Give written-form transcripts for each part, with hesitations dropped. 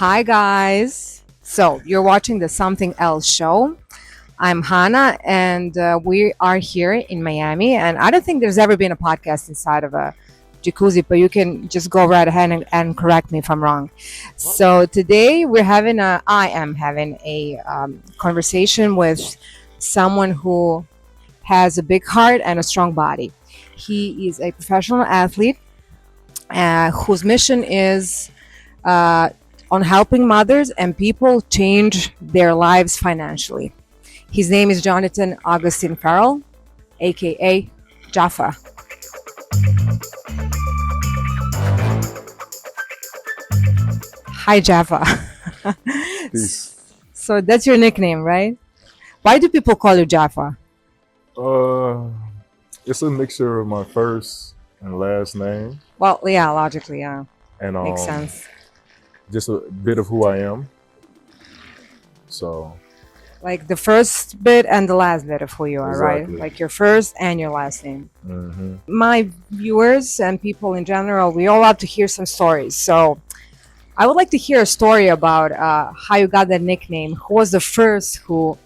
Hi, guys. So, you're watching the Something Else show. I'm Hana, and we are here in Miami. And I don't think there's ever been a podcast inside of a jacuzzi, but you can just go right ahead and correct me if I'm wrong. So, today I am having a conversation with someone who has a big heart and a strong body. He is a professional athlete whose mission is uh, on helping mothers and people change their lives financially. His name is Jonathan Augustin Fairell, aka Jaffa. Hi, Jaffa. Peace. So that's your nickname, right? Why do people call you Jaffa? Uh, it's a mixture of my first and last name, Well, yeah, logically, yeah, and makes sense. just a bit of who I am. So Like the first bit and the last bit of who you are, right? exactly. Like your first and your last name. hmm My viewers and people in general, we all love to hear some stories. So I would like to hear a story about how you got that nickname. Who was the first who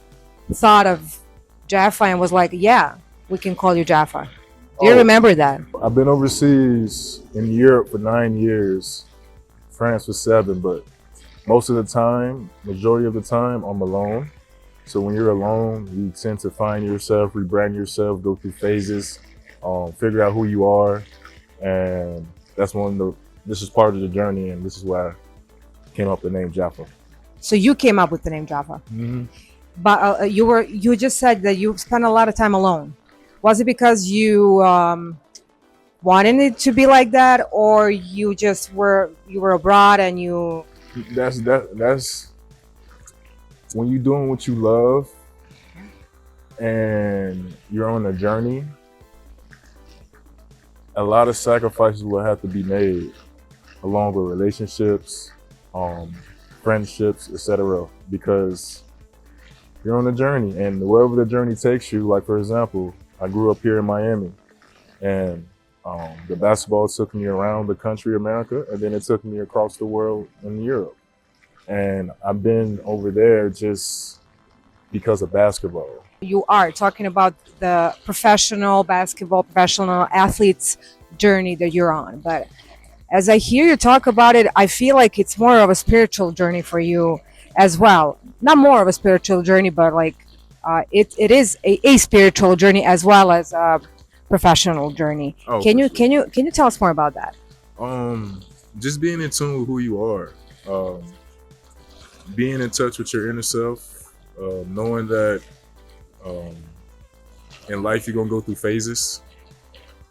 thought of Jaffa and was like, yeah, we can call you Jaffa? Do you Oh, remember that? I've been overseas in Europe for 9 years, France for 7, but most of the time, majority of the time, I'm alone. So when you're alone, you tend to find yourself, rebrand yourself, go through phases, figure out who you are, and that's this is part of the journey, and this is why I came up with the name Jaffa. So you came up with the name Jaffa. hmm But you just said that you spent a lot of time alone. Was it because you wanted it to be like that, or you were abroad and you? That's when you're doing what you love and you're on a journey. A lot of sacrifices will have to be made, along with relationships, um, friendships, etc. Because you're on a journey, and wherever the journey takes you. Like for example, I grew up here in Miami, and the basketball took me around the country, America, and then it took me across the world in Europe. And I've been over there just because of basketball. You are talking about the professional athletes journey that you're on. But as I hear you talk about it, I feel like it's more of a spiritual journey for you as well. Not more of a spiritual journey, but like it is a spiritual journey as well as a professional journey. Oh, Can for you sure. tell us more about that? Just being in tune with who you are, being in touch with your inner self, knowing that um, in life you're gonna go through phases,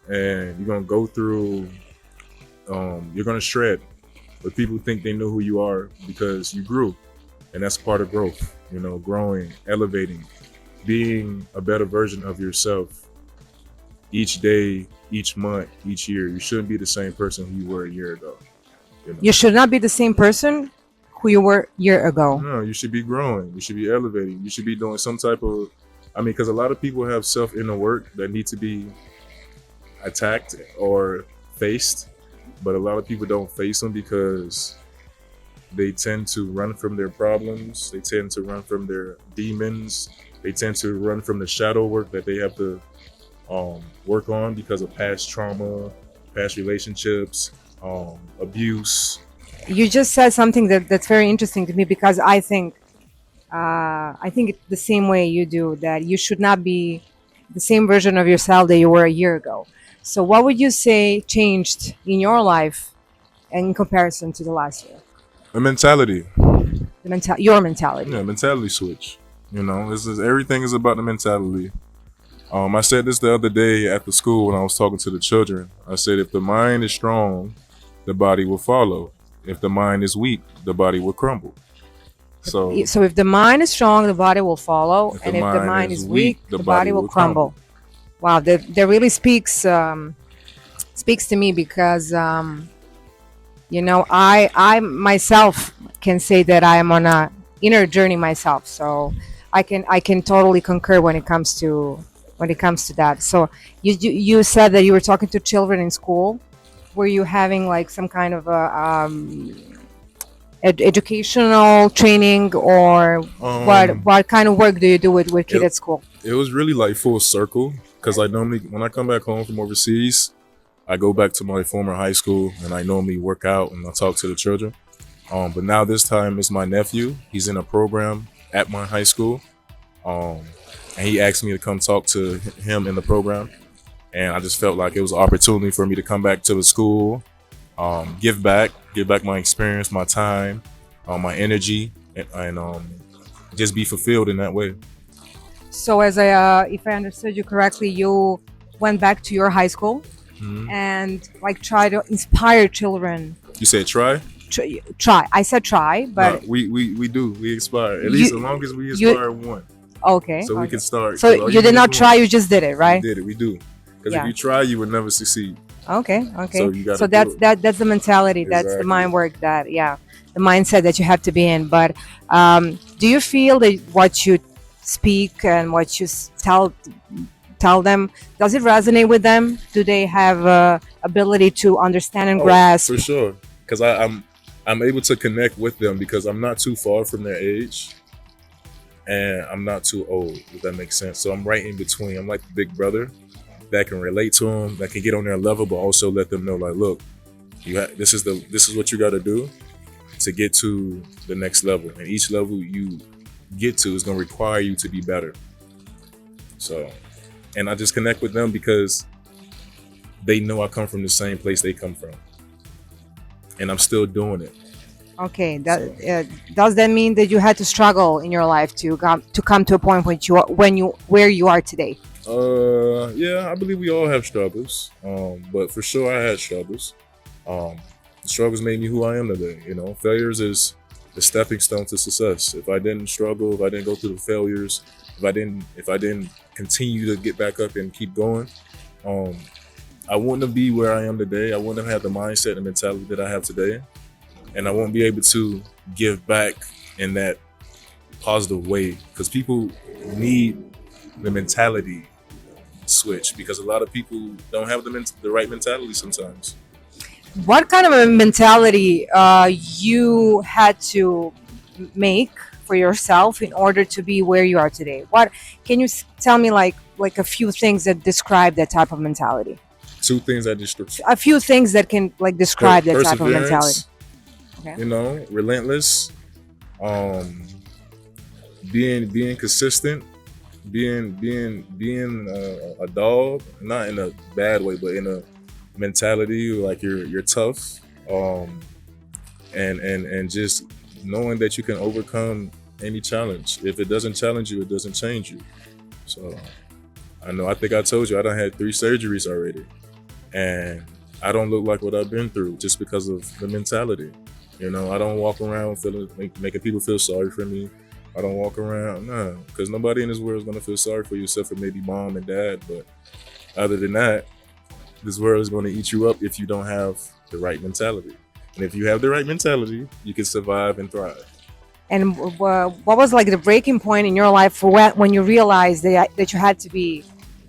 and you're gonna go through, you're gonna shred, but people think they know who you are because you grew, and that's part of growth. You know, growing, elevating, being a better version of yourself each day, each month, each year. You shouldn't be the same person who you were a year ago. You know? You should not be the same person who you were a year ago. No, you should be growing. You should be elevating. You should be doing some type of, because a lot of people have self inner work that need to be attacked or faced, but a lot of people don't face them because they tend to run from their problems. They tend to run from their demons. They tend to run from the shadow work that they have to work on because of past trauma, past relationships, abuse. You just said something that's very interesting to me because I think it's the same way you do, that you should not be the same version of yourself that you were a year ago. So what would you say changed in your life in comparison to the last year? A mentality, Your mentality. yeah, mentality switch. You know, everything is about the mentality. I said this the other day at the school when I was talking to the children. I said, if the mind is strong, the body will follow. If the mind is weak, the body will crumble. So So if the mind is strong, the body will follow, if the and if the mind mind is is weak, weak, the body will crumble. Wow, that really speaks to me because I myself can say that I am on a inner journey myself. So I can totally concur when it comes to that. So you said that you were talking to children in school. Were you having like some kind of a educational training, or what kind of work do you do with kids at school? It was really like full circle because I normally, when I come back home from overseas, I go back to my former high school and I normally work out and I talk to the children. But now this time it's my nephew. He's in a program at my high school. And he asked me to come talk to him in the program. And I just felt like it was an opportunity for me to come back to the school, give back my experience, my time, my energy, and just be fulfilled in that way. So, if I understood you correctly, you went back to your high school and like try to inspire children. You said try? Try. I said try, but no, we do. We inspire. At least as long as we inspire one. Okay. So we can start. So you did not try, you just did it, right? We did it. We do. Because if you try, you would never succeed. Okay. So that's the mentality. Exactly. That's the mind work the mindset that you have to be in. But do you feel that what you speak and what you tell them, does it resonate with them? Do they have ability to understand and grasp? For sure. Because I'm able to connect with them because I'm not too far from their age. And I'm not too old, if that makes sense. So I'm right in between. I'm like the big brother that can relate to them, that can get on their level, but also let them know, like, look, this is what you got to do to get to the next level. And each level you get to is going to require you to be better. So, and I just connect with them because they know I come from the same place they come from. And I'm still doing it. Okay, does that mean that you had to struggle in your life to come to a point where you are today? Yeah, I believe we all have struggles. But for sure, I had struggles. The struggles made me who I am today. You know, failures is the stepping stone to success. If I didn't struggle, if I didn't go through the failures, if I didn't continue to get back up and keep going, I wouldn't be where I am today. I wouldn't have had the mindset and mentality that I have today. And I won't be able to give back in that positive way because people need the mentality switch because a lot of people don't have the right mentality sometimes. What kind of a mentality you had to make for yourself in order to be where you are today? What can you tell me like a few things that describe that type of mentality? Two things a few things that can like describe that type of mentality. Okay. You know, relentless, being consistent, being a dog, not in a bad way, but in a mentality like you're tough, and just knowing that you can overcome any challenge. If it doesn't challenge you, it doesn't change you. So I think I told you I done had 3 surgeries already, and I don't look like what I've been through just because of the mentality. You know, I don't walk around making people feel sorry for me. I don't walk around, because nobody in this world is going to feel sorry for you except for maybe mom and dad. But other than that, this world is going to eat you up if you don't have the right mentality. And if you have the right mentality, you can survive and thrive. And what was like the breaking point in your life for when you realized that you had to be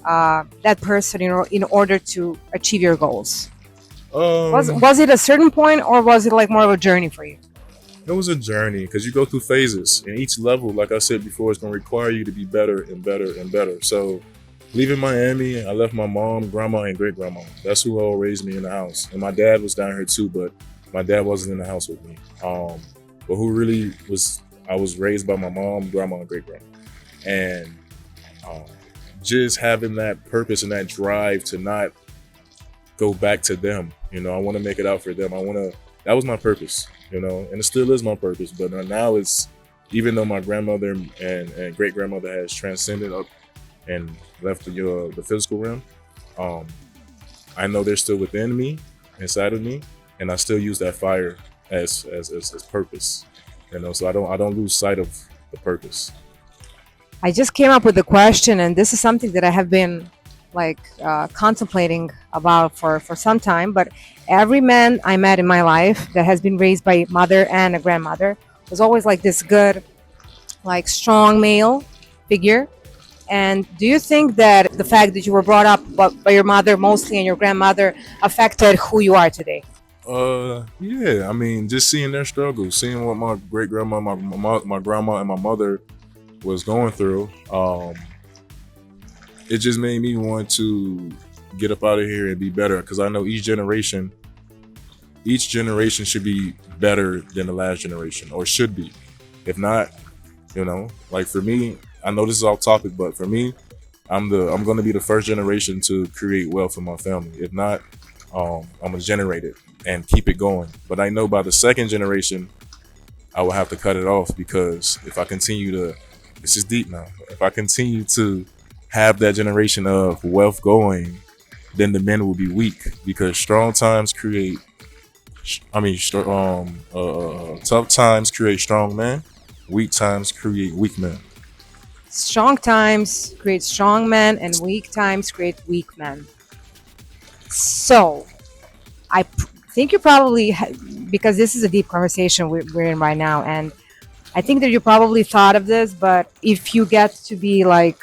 that person in order to achieve your goals? Was it a certain point or was it like more of a journey for you? It was a journey because you go through phases, and each level, like I said before, is going to require you to be better and better and better. So leaving Miami, I left my mom, grandma, and great grandma. That's who all raised me in the house. And my dad was down here too, but my dad wasn't in the house with me. But who really was, I was raised by my mom, grandma, and great grandma. And just having that purpose and that drive to not go back to them. You know, I want to make it out for them. That was my purpose, you know, and it still is my purpose. But now it's, even though my grandmother and great grandmother has transcended up and left the physical realm, I know they're still within me, inside of me, and I still use that fire as purpose, you know. So I don't lose sight of the purpose. I just came up with a question, and this is something that I have been contemplating about for some time. But every man I met in my life that has been raised by a mother and a grandmother was always like this good, like strong male figure. And do you think that the fact that you were brought up by your mother mostly and your grandmother affected who you are today? Yeah. I mean, just seeing their struggles, seeing what my great grandma, my grandma, and my mother was going through. It just made me want to get up out of here and be better, because I know each generation should be better than the last generation, or should be. If not, like for me, I know this is off topic, but for me, I'm going to be the first generation to create wealth for my family. If not, I'm going to generate it and keep it going. But I know by the second generation, I will have to cut it off, because if I continue to, this is deep now, if I continue to have that generation of wealth going, then the men will be weak, because strong times create, tough times create strong men, weak times create weak men. Strong times create strong men, and weak times create weak men. So, think you probably, because this is a deep conversation we're in right now, and I think that you probably thought of this, but if you get to be like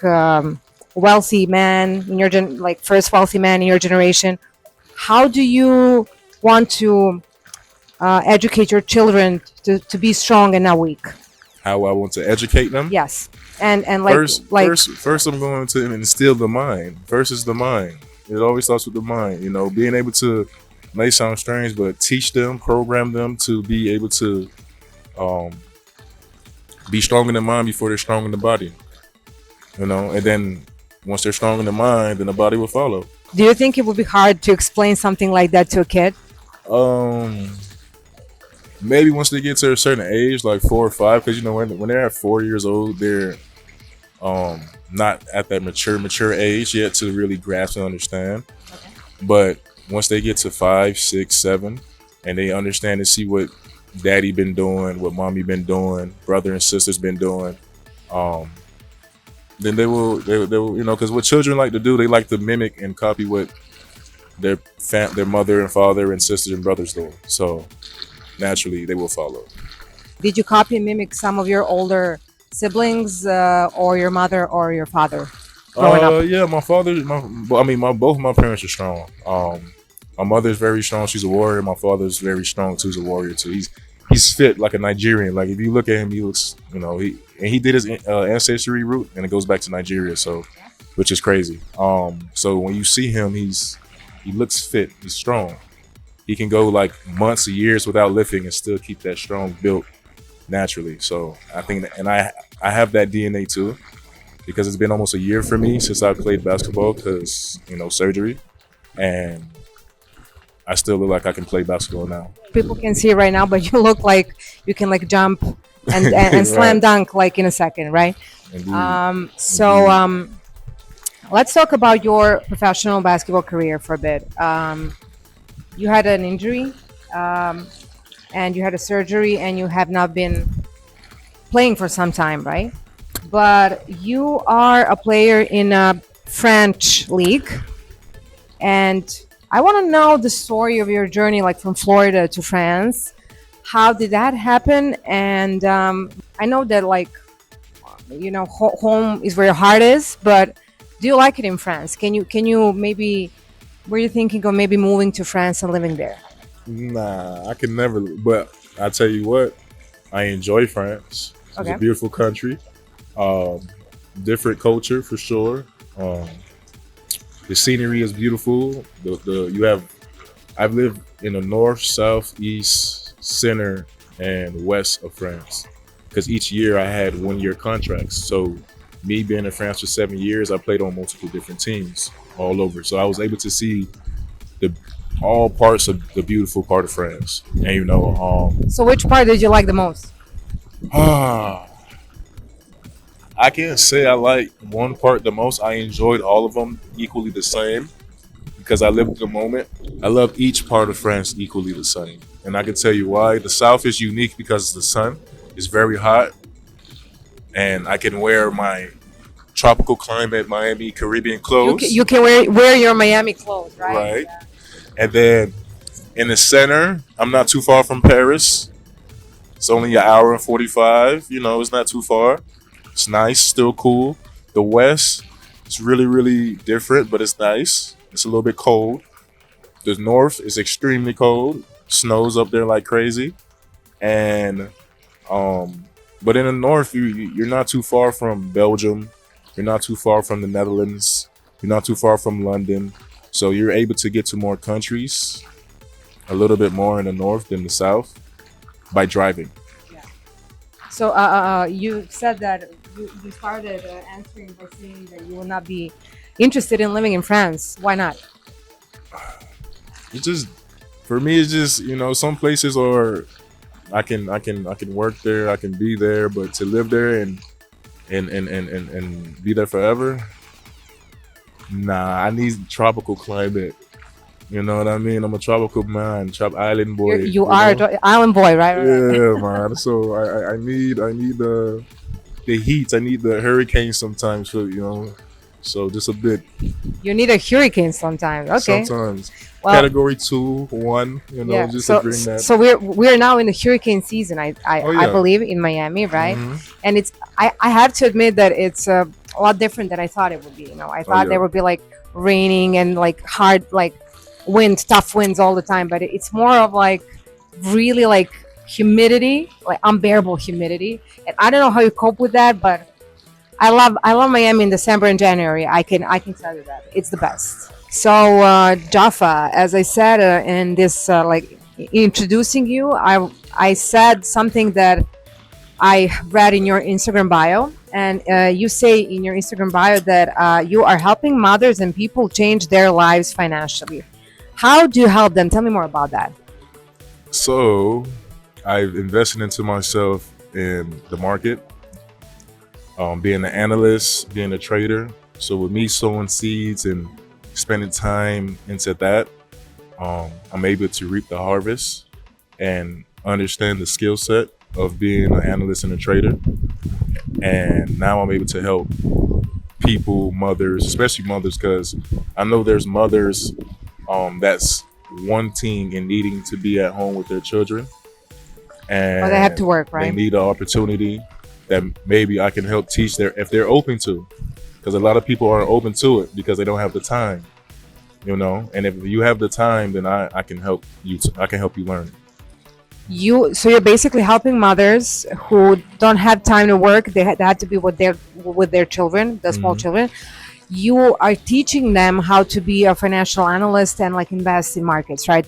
wealthy man in your first wealthy man in your generation, how do you want to educate your children to be strong and not weak? How I want to educate them? Yes. And first I'm going to instill the mind. First is the mind. It always starts with the mind. Being able to, may sound strange, but teach them, program them to be able to be strong in the mind before they're strong in the body. And then once they're strong in the mind, then the body will follow. Do you think it would be hard to explain something like that to a kid? Maybe once they get to a certain age, like 4 or 5, because when they're at 4 years old, they're not at that mature age yet to really grasp and understand. Okay. But once they get to 5, 6, 7, and they understand and see what daddy been doing, what mommy been doing, brother and sisters been doing, then they will, because what children like to do, they like to mimic and copy what their mother and father and sisters and brothers do. So naturally, they will follow. Did you copy and mimic some of your older siblings, or your mother or your father growing up? Yeah, my father. Both of my parents are strong. My mother's very strong. She's a warrior. My father's very strong too. He's a warrior too. He's fit like a Nigerian. Like if you look at him, he looks, he did his ancestry route, and it goes back to Nigeria. So, which is crazy. So when you see him, he looks fit. He's strong. He can go like months or years without lifting and still keep that strong built naturally. So I think and I have that DNA too, because it's been almost a year for me since I played basketball, because surgery, and I still look like I can play basketball now. People can see it right now, but you look like you can like jump and slam dunk like in a second, right? Indeed. Let's talk about your professional basketball career for a bit. You had an injury, and you had a surgery, and you have not been playing for some time, right? But you are a player in a French league, and I want to know the story of your journey, like from Florida to France. How did that happen? And I know that home is where your heart is, but do you like it in France? Can you maybe, were you thinking of maybe moving to France and living there? Nah, I can never. But I tell you what, I enjoy France. It's a beautiful country. Different culture for sure. The scenery is beautiful. I've lived in the north, south, east, center, and west of France, because each year I had 1-year contracts. So me being in France for 7 years, I played on multiple different teams all over. So I was able to see all parts of the beautiful part of France. And so which part did you like the most? I can't say I like one part the most. I enjoyed all of them equally the same, because I lived the moment. I love each part of France equally the same. And I can tell you why. The south is unique because the sun is very hot, and I can wear my tropical climate Miami Caribbean clothes. You can wear your Miami clothes, right? Right. Yeah. And then in the center, I'm not too far from Paris. It's only an hour and 45. It's not too far. It's nice, still cool. The west, it's really, really different, but it's nice. It's a little bit cold. The north is extremely cold. snows up there like crazy, and but in the north, you're not too far from Belgium, you're not too far from the Netherlands, you're not too far from London, so you're able to get to more countries a little bit more in the north than the south by driving. So you said that you started answering by saying that you will not be interested in living in France. Why not? It's just, for me, it's just, some places are, I can work there, I can be there, but to live there and be there forever, nah, I need tropical climate. You know what I mean? I'm a tropical man, island boy. You are an island boy, right? Yeah, man. So I need the heat. I need the hurricanes sometimes. So just a bit. You need a hurricane sometimes. Okay. Sometimes. Well, Category 2, 1. Just to bring that. So we're now in the hurricane season. I believe in Miami, right? Mm-hmm. And it's I have to admit that it's a lot different than I thought it would be. I thought there would be like raining and like hard like tough winds all the time, but it's more of like really like humidity, like unbearable humidity. And I don't know how you cope with that, but I love Miami in December and January. I can tell you that it's the best. So Jaffa, as I said in this like introducing you, I said something that I read in your Instagram bio, and you say in your Instagram bio that you are helping mothers and people change their lives financially. How do you help them? Tell me more about that. So I've invested into myself in the market, being an analyst, being a trader. So with me sowing seeds and spending time into that, I'm able to reap the harvest and understand the skill set of being an analyst and a trader. And now I'm able to help people, mothers, especially mothers, because I know there's mothers that's wanting and needing to be at home with their children, and they have to work, right? They need an opportunity that maybe I can help teach if they're open to, because a lot of people aren't open to it because they don't have the time, and if you have the time, then I can help you. I can help you learn. So you're basically helping mothers who don't have time to work. They have to be with their children, the small children. You are teaching them how to be a financial analyst and like invest in markets, right?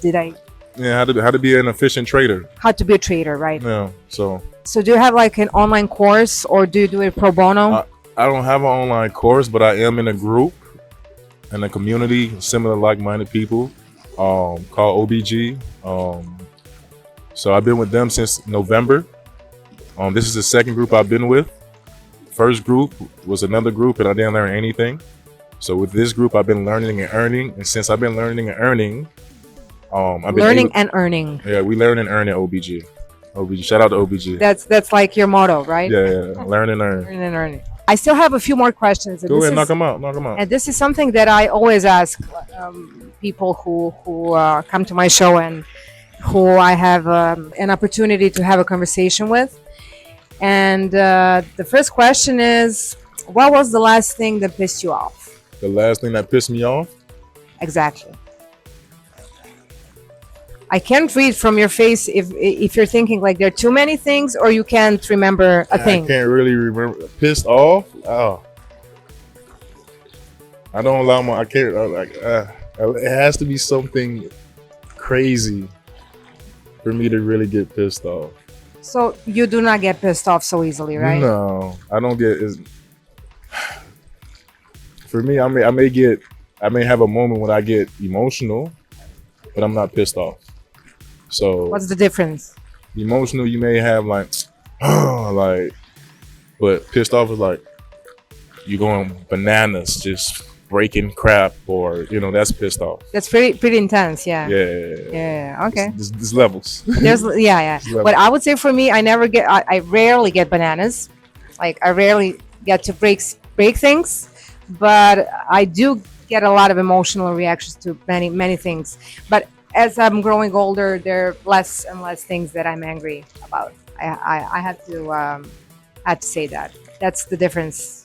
Yeah, how to be an efficient trader. How to be a trader, right? Yeah. So do you have like an online course, or do you do it pro bono? I don't have an online course, but I am in a group, in a community, similar like-minded people, called OBG. So I've been with them since November. This is the second group I've been with. First group was another group and I didn't learn anything. So with this group, I've been learning and earning. And since I've been learning and earning, I've been earning. Yeah, we learn and earn at OBG. Shout out to OBG. That's like your motto, right? Yeah. Learn and earn. Learn and earn. I still have a few more questions. Go ahead, knock them out. And this is something that I always ask people who come to my show and who I have an opportunity to have a conversation with. And the first question is, what was the last thing that pissed you off? The last thing that pissed me off? Exactly. I can't read from your face if you're thinking like there are too many things, or you can't remember a thing. I can't really remember. Pissed off? Oh. I don't allow I can't, it has to be something crazy for me to really get pissed off. So you do not get pissed off so easily, right? No, I don't get. For me, I may have a moment when I get emotional, but I'm not pissed off. So what's the difference? Emotional, you may have like, but pissed off is like you going bananas, just breaking crap, or that's pissed off. That's pretty intense, yeah. Yeah. Okay. There's levels. There's But I would say for me, I rarely get bananas. Like I rarely get to break things, but I do get a lot of emotional reactions to many things. But as I'm growing older, there are less and less things that I'm angry about. I have to say that. That's the difference.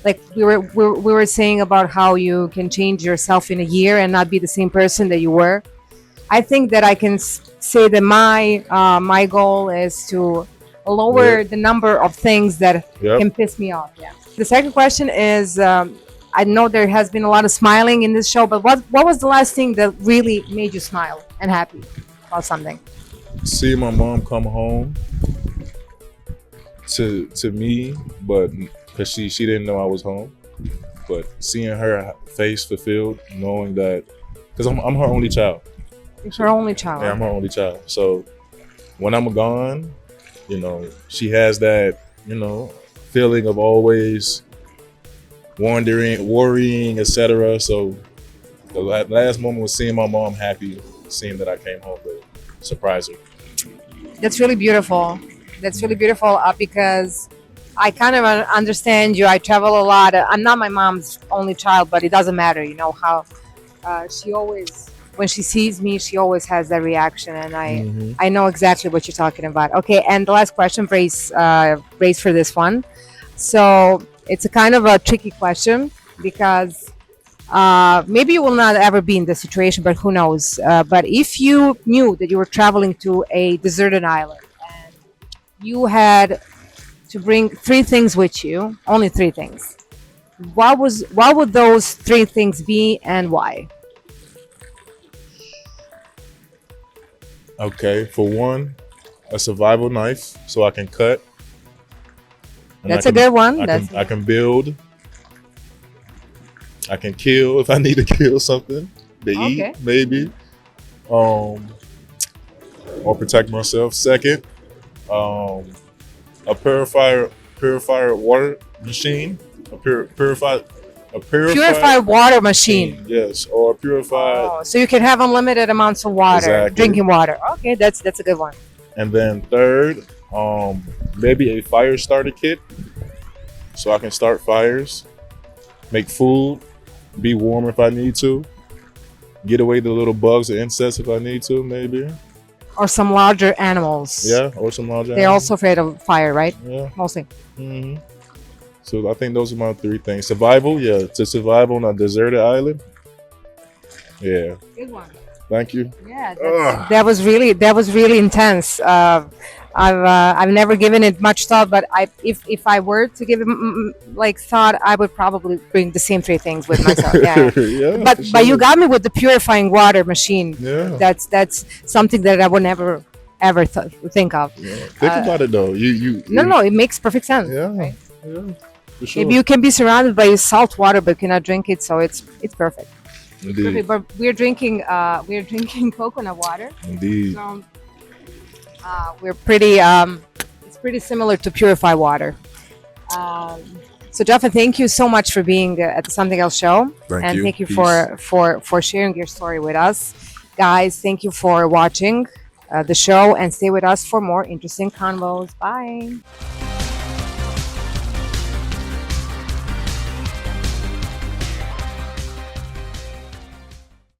Like we were saying about how you can change yourself in a year and not be the same person that you were. I think that I can say that my goal is to lower Yeah. the number of things that Yep. can piss me off. Yeah. The second question is, I know there has been a lot of smiling in this show, but what was the last thing that really made you smile and happy about something? See my mom come home to me, but because she didn't know I was home, but seeing her face fulfilled, knowing that, because I'm her only child. It's her only child. Yeah, I'm her only child. So when I'm gone, she has that, feeling of always wondering, worrying, etc. So the last moment was seeing my mom happy, seeing that I came home to surprise her. That's really beautiful. That's really beautiful because I kind of understand you. I travel a lot. I'm not my mom's only child, but it doesn't matter. You know how she always, when she sees me, she always has that reaction, and I know exactly what you're talking about. Okay, and the last question, brace for this one. So it's a kind of a tricky question because maybe you will not ever be in this situation, but who knows? But if you knew that you were traveling to a deserted island and you had to bring three things with you, only three things, what would those three things be and why? Okay, for one, a survival knife so I can cut. And That's a good one. I can build. I can kill if I need to kill something to Okay. eat, maybe. Or protect myself. Second, a purifier water machine. Purified Purified water machine. Yes, or purified. Oh, so you can have unlimited amounts of water, Exactly. drinking water. Okay, that's a good one. And then third, maybe a fire starter kit so I can start fires, make food, be warm if I need to, get away the little bugs and insects if I need to, maybe. Or some larger animals. Yeah, or some large They're animals. also afraid of fire, right? Yeah. Mostly. hmm So I think those are my three things. Survival, yeah, to survive on a deserted island. Yeah, Good one. thank you. Yeah, Ugh. that was really intense. I've never given it much thought, but if I were to give it like thought, I would probably bring the same three things with myself. Yeah. Yeah, But for but you sure. got me with the purifying water machine. Yeah. That's something that I would never ever think of. Yeah. Think about it though. No, it makes perfect sense. Yeah. Right? Yeah. For sure. Maybe you can be surrounded by salt water, but cannot drink it, so it's perfect. Indeed. Perfect. But we're drinking coconut water. Indeed. So, we're pretty. It's pretty similar to purified water. So Jaffa, thank you so much for being at the Something Else show, Thank and you. thank you Peace. for sharing your story with us, guys. Thank you for watching the show, and stay with us for more interesting convos. Bye.